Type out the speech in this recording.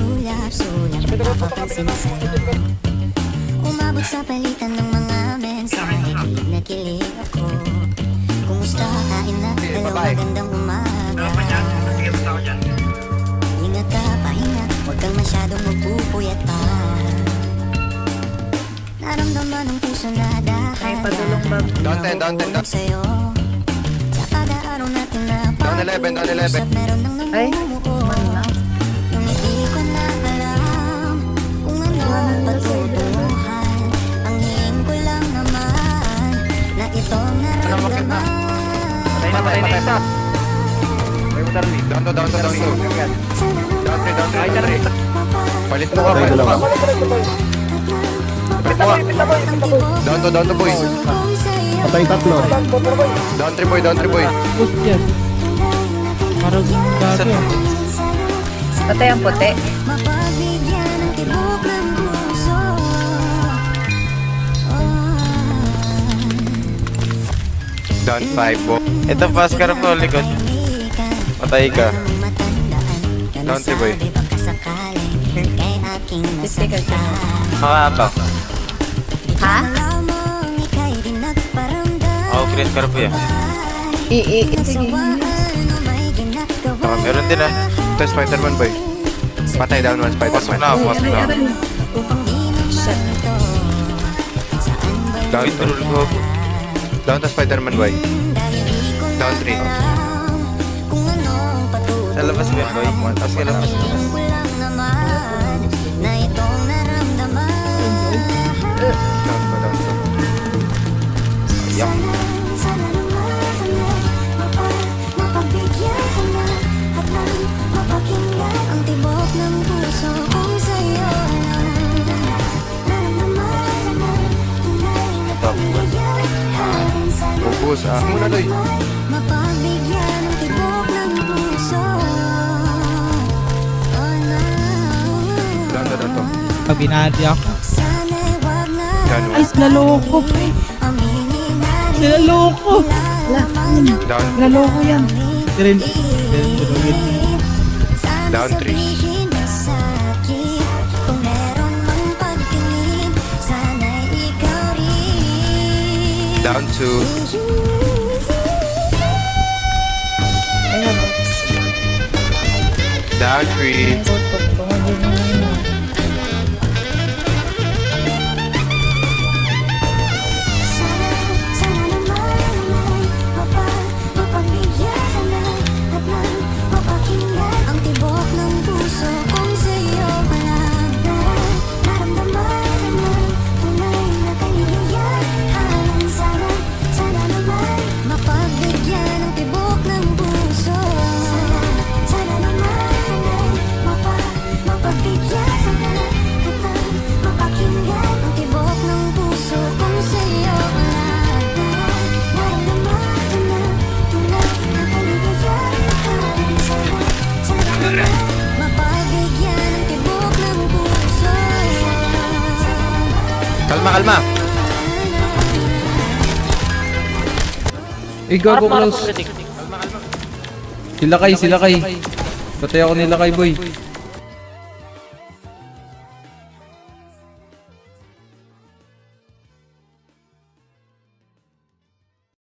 Sulyap-sulyap napapansin sa'yo. Umabot sa palitan ng mga mensahe, kilig na kilig ako. Kumusta, kain na, hello, magandang umaga. Ingat ka, pahinga, huwag kang masyadong magpupuyat pa. Naramdaman ng puso na dahan-dahan sa'yo. Sa pag-aaraw natin na Down 11. meron nang namumuo. Nung hindi ko na alam kung ano ang patutunguhan. Ang hingin ko lang naman na itong naramdaman. Patay na isa. Down to. Down 3. Palit mo ka. Down to boy. Patay tatlo. Down 3 boy. Push yan. Parang gabi. Patay ang puti. Mapagbigyan ng tibok ng puso. Down 5 po. Ito fast car po, likod. Patay ka. Down 3 boy. Makabak. Ha? Oh, green car po yan. Sige. Meron din ah. Ito Spider-Man boy. Patay down 1 Pasok Spider-Man. na, pasok na. Down Control 2. ko. Down to Spider-Man boy. Down 3. Sa labas ba yan, boy? Tapos ka labas. Down to. Yak. Ang tibok ng puso kung sa'yo lang Focus. Muna doy. mapagbigyan ng tibok ng puso. Oh no. Down to. Kabinadi ako. Sana'y wag na Down Ay, naloko pre. aminin na Naloko. Down. Naloko yan. Dirin. Down 3. Sasabihin na sa'kin kung meron mang pagtingin, sana'y ikaw rin. Down 2. Down 3. Sana naman mapagbigyan ka na at nang mapakinggan ang tibok ng puso kung sa'yo walang naramdaman na tunay na kaligayahan. Sana naman mapagbigyan ang tibok ng puso. Sana naman mapagbigyan ka na at nang mapakinggan ang tibok ng puso kung sa'yo walang naramdaman na tunay na kaligayahan. Sana naman mapagbigyan ang tibok ng puso. Kalma. Gago close. Sila kay. Patay ako nila kay boy.